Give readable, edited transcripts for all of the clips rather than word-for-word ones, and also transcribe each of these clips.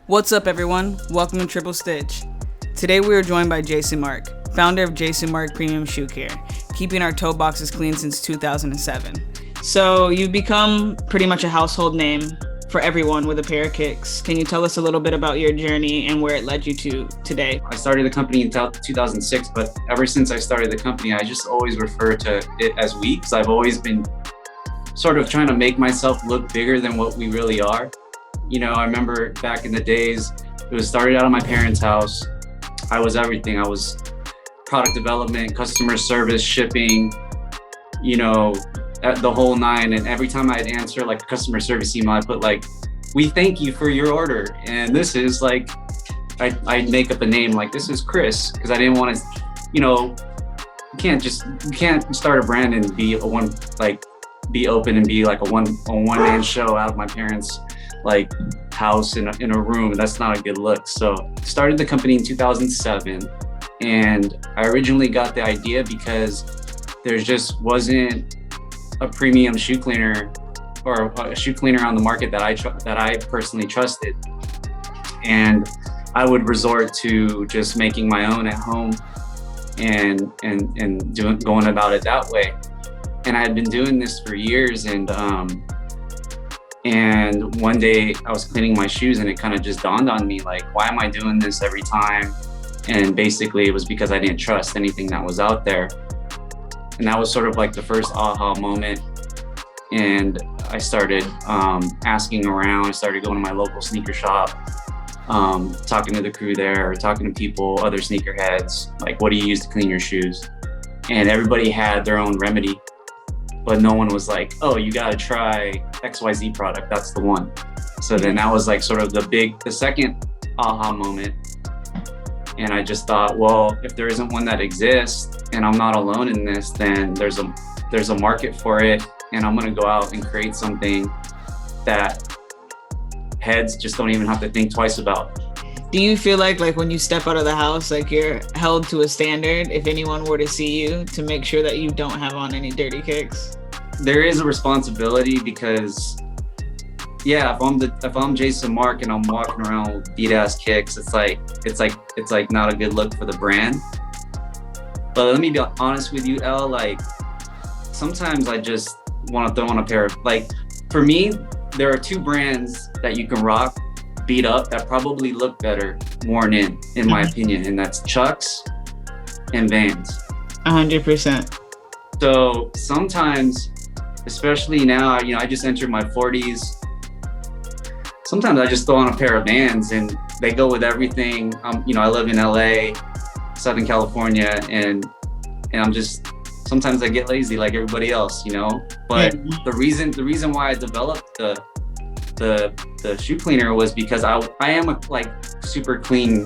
What's up, everyone? Welcome to Triple Stitch. Today we are joined by Jason Mark, founder of Jason Mark Premium Shoe Care, keeping our toe boxes clean since 2007. So you've become pretty much a household name for everyone with a pair of kicks. Can you tell us a little bit about your journey and where it led you to today? I started the company in 2006, but ever since I started the company, I just always refer to it as we, because I've always been sort of trying to make myself look bigger than what we really are. You know, I remember back in the days, it was started out of my parents' house. I was everything. I was product development, customer service, shipping, you know, the whole nine. And every time I'd answer like a customer service email, I put like, "We thank you for your order." And this is like, I'd make up a name like, "This is Chris," because I didn't want to, you know, you can't start a brand and be open and be like a one-man show out of my parents' like house in a room. That's not a good look. So started the company in 2007, and I originally got the idea because there just wasn't a premium shoe cleaner or a shoe cleaner on the market that I personally trusted, and I would resort to just making my own at home and going about it that way. And I had been doing this for years, and one day I was cleaning my shoes and it kind of just dawned on me, like, why am I doing this every time? And basically it was because I didn't trust anything that was out there. And that was sort of like the first aha moment. And I started asking around. I started going to my local sneaker shop, talking to the crew there, talking to people, other sneakerheads, like, what do you use to clean your shoes? And everybody had their own remedy, but no one was like, "Oh, you gotta try XYZ product, that's the one." So then that was like sort of the second aha moment. And I just thought, well, if there isn't one that exists and I'm not alone in this, then there's a market for it, and I'm gonna go out and create something that heads just don't even have to think twice about. Do you feel like when you step out of the house, like you're held to a standard if anyone were to see you, to make sure that you don't have on any dirty kicks? There is a responsibility because, yeah, if I'm Jason Mark and I'm walking around with beat ass kicks, it's like not a good look for the brand. But let me be honest with you, Elle, like, sometimes I just want to throw on a pair of, like, for me, there are two brands that you can rock beat up that probably look better worn in my opinion, and that's Chucks and Vans. 100%. So sometimes, especially now, you know, I just entered my 40s. Sometimes I just throw on a pair of Vans and they go with everything. You know, I live in LA, Southern California, and sometimes I get lazy like everybody else, you know. But the reason why I developed the shoe cleaner was because I am a like super clean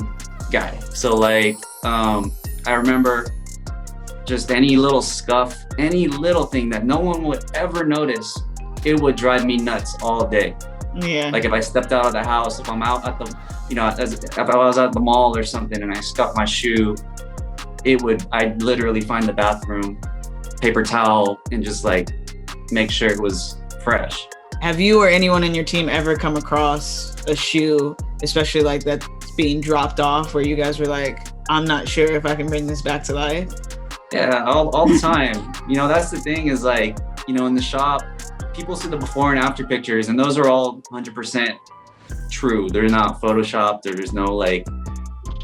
guy. So like I remember just any little scuff, any little thing that no one would ever notice, it would drive me nuts all day. Yeah. Like if I stepped out of the house, if I'm out at the, you know, if I was at the mall or something and I scuffed my shoe, I'd literally find the bathroom, paper towel, and just like make sure it was fresh. Have you or anyone in your team ever come across a shoe, especially like that's being dropped off, where you guys were like, "I'm not sure if I can bring this back to life"? Yeah, all the time. You know, that's the thing is, like, you know, in the shop, people see the before and after pictures, and those are all 100% true. They're not photoshopped. There's no like,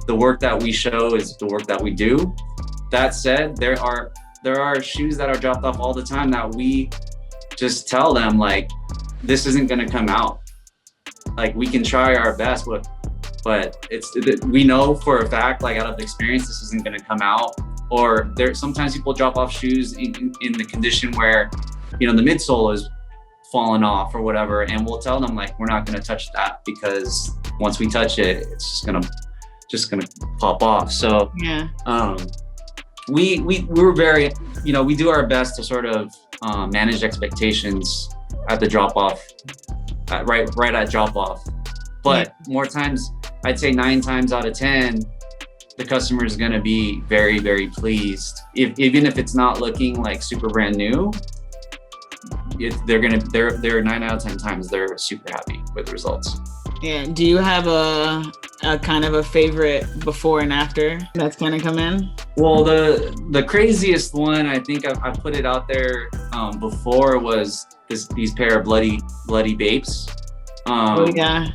the work that we show is the work that we do. That said, there are shoes that are dropped off all the time that we just tell them, like, this isn't going to come out. Like, we can try our best, but we know for a fact, like, out of experience, this isn't going to come out. Or sometimes people drop off shoes in the condition where, you know, the midsole is falling off or whatever, and we'll tell them, like, we're not going to touch that, because once we touch it, it's just gonna pop off. So yeah, we're very, you know, we do our best to sort of manage expectations at the drop off, right at drop off. But more times, I'd say 9 times out of 10, the customer is going to be very, very pleased. Even if it's not looking like super brand new, they're 9 out of 10 times they're super happy with the results. Yeah. Do you have a kind of a favorite before and after that's kind of come in? Well, the craziest one, I think I put it out there before, was these pair of bloody Bapes. Oh yeah.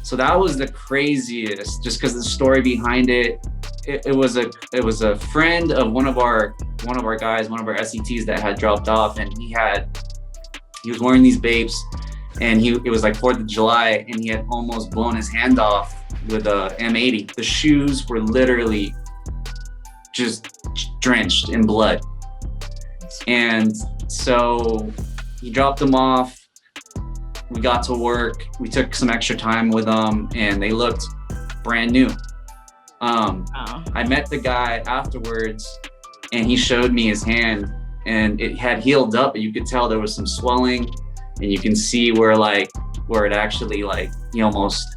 So that was the craziest, just because the story behind it. It was a friend of one of our guys, one of our SETs that had dropped off, and he was wearing these Bapes, and it was like 4th of July, and he had almost blown his hand off with a M80. The shoes were literally just drenched in blood. And so he dropped them off. We got to work. We took some extra time with them, and they looked brand new. I met the guy afterwards, and he showed me his hand, and it had healed up, but you could tell there was some swelling, and you can see where it actually, like, he almost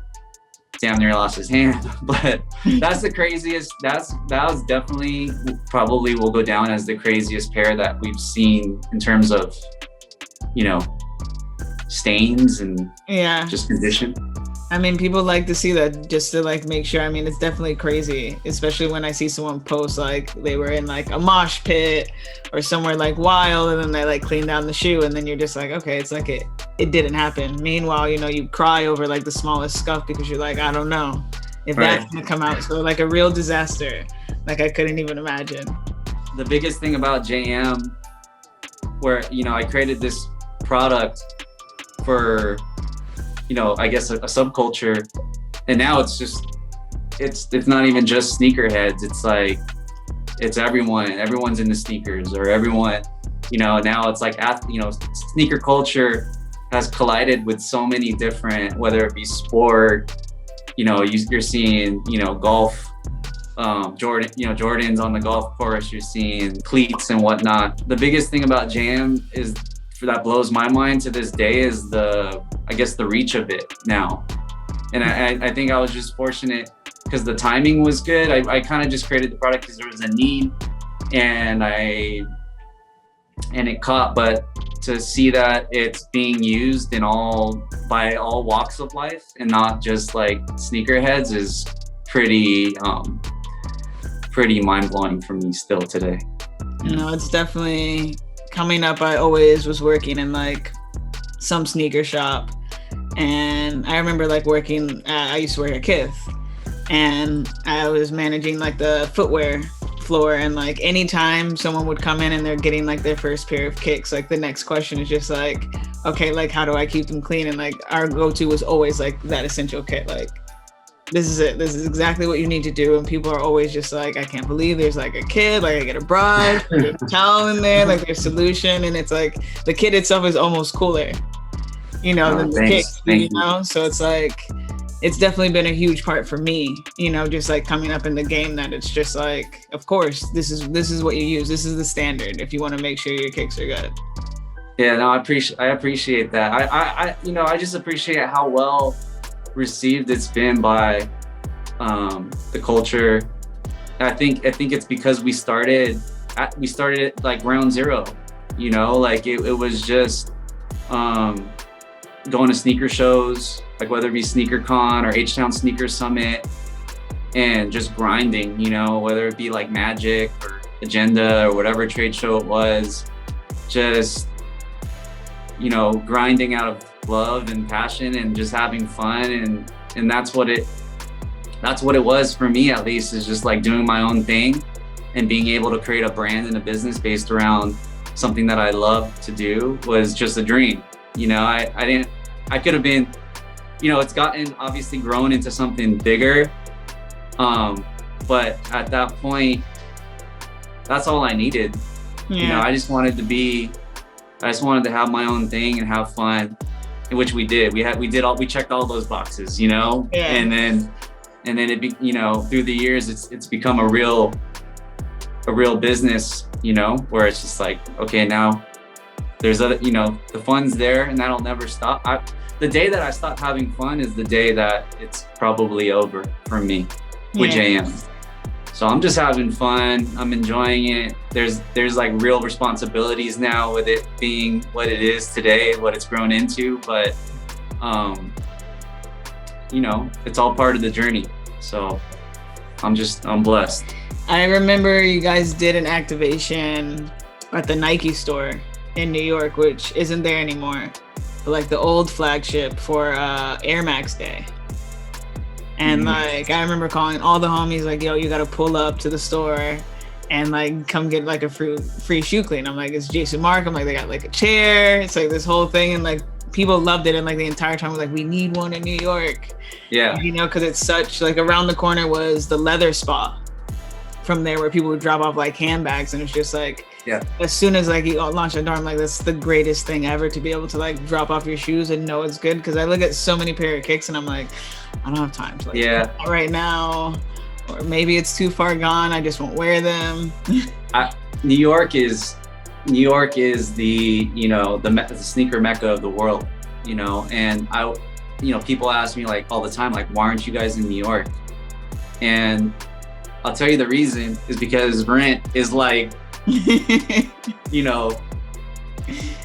damn near lost his hand. But that's the craziest. That was definitely, probably will go down as the craziest pair that we've seen in terms of, stains and just condition. I mean, people like to see that just to like make sure. I mean, it's definitely crazy, especially when I see someone post like they were in like a mosh pit or somewhere like wild, and then they like clean down the shoe, and then you're just like, okay, it's like it didn't happen. Meanwhile, you cry over like the smallest scuff because you're like, I don't know if that's gonna come out. So like a real disaster, like I couldn't even imagine. The biggest thing about JM, where I created this product for I guess a subculture, and now it's not even just sneakerheads. It's like it's everyone's into sneakers, or everyone now it's like sneaker culture has collided with so many different, whether it be sport, you're seeing golf, Jordans on the golf course, you're seeing cleats and whatnot. The biggest thing about JM that blows my mind to this day is the reach of it now. And I think I was just fortunate because the timing was good. I kind of just created the product because there was a need, and it caught. But to see that it's being used by all walks of life and not just like sneakerheads is pretty mind-blowing for me still today. It's definitely coming up. I always was working in like some sneaker shop, and I remember like working I used to work at Kith, and I was managing like the footwear floor, and like anytime someone would come in and they're getting like their first pair of kicks, like the next question is just like, okay, like how do I keep them clean? And like our go-to was always like that essential kit, like this is it, this is exactly what you need to do. And people are always just like, I can't believe there's like a kit, like I get a brush, there's a towel in there, like there's solution. And it's like the kit itself is almost cooler, than the kit, So it's like, it's definitely been a huge part for me, just like coming up in the game, that it's just like, of course, this is what you use. This is the standard if you want to make sure your kicks are good. Yeah, no, I appreciate that. I just appreciate how well received it's been by the culture. I think it's because we started at like ground zero, like it was just going to sneaker shows, like whether it be SneakerCon or H-Town Sneaker Summit, and just grinding, whether it be like Magic or Agenda or whatever trade show it was, just grinding out of love and passion and just having fun, and that's what it was for me, at least, is just like doing my own thing and being able to create a brand and a business based around something that I love to do was just a dream. I could have been, it's gotten obviously grown into something bigger, but at that point that's all I needed. I just wanted to have my own thing and have fun, which we did. We checked all those boxes, and then it through the years it's become a real business, where it's just like, okay, now there's other, the fun's there, and that'll never stop. The day that I stop having fun is the day that it's probably over for me with JM. So I'm just having fun. I'm enjoying it. There's like real responsibilities now with it being what it is today, what it's grown into. But it's all part of the journey. So I'm blessed. I remember you guys did an activation at the Nike store in New York, which isn't there anymore, but like the old flagship for Air Max Day. And like I remember calling all the homies like, yo, you gotta pull up to the store and like come get like a free shoe clean. I'm like, it's Jason Mark. I'm like, they got like a chair. It's like this whole thing, and like people loved it. And like the entire time we're like, we need one in New York. Yeah. Because it's such like around the corner was the leather spa from there where people would drop off like handbags, and it's just like, yeah. As soon as like you launch a door, I'm like, that's the greatest thing ever to be able to like drop off your shoes and know it's good. Because I look at so many pair of kicks and I'm like, I don't have time to like right now, or maybe it's too far gone. I just won't wear them. New York is the the sneaker mecca of the world, and people ask me like all the time, like, why aren't you guys in New York? And I'll tell you the reason is because rent is like 30,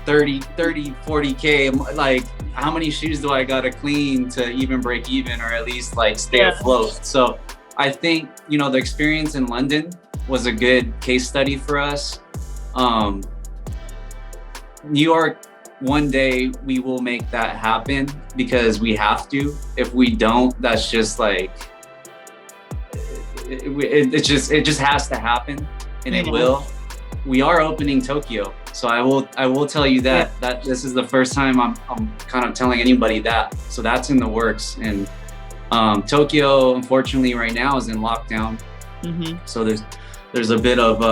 40K. Like, how many shoes do I gotta clean to even break even, or at least like stay afloat? So I think, the experience in London was a good case study for us. New York, one day we will make that happen because we have to. If we don't, that's just like, it just has to happen, and it will. We are opening Tokyo, so I will tell you that this is the first time I'm kind of telling anybody that. So that's in the works, and Tokyo, unfortunately, right now is in lockdown. So there's a bit of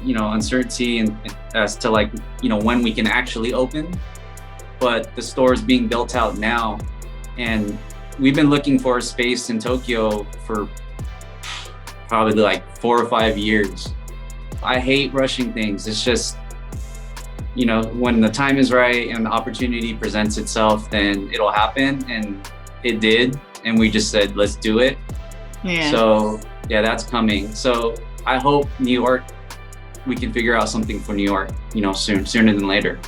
uncertainty and as to like when we can actually open, but the store is being built out now, and we've been looking for a space in Tokyo for probably like 4 or 5 years. I hate rushing things. It's just, when the time is right and the opportunity presents itself, then it'll happen, and it did, and we just said, let's do it. So that's coming. So I hope New York, we can figure out something for New York, sooner than later.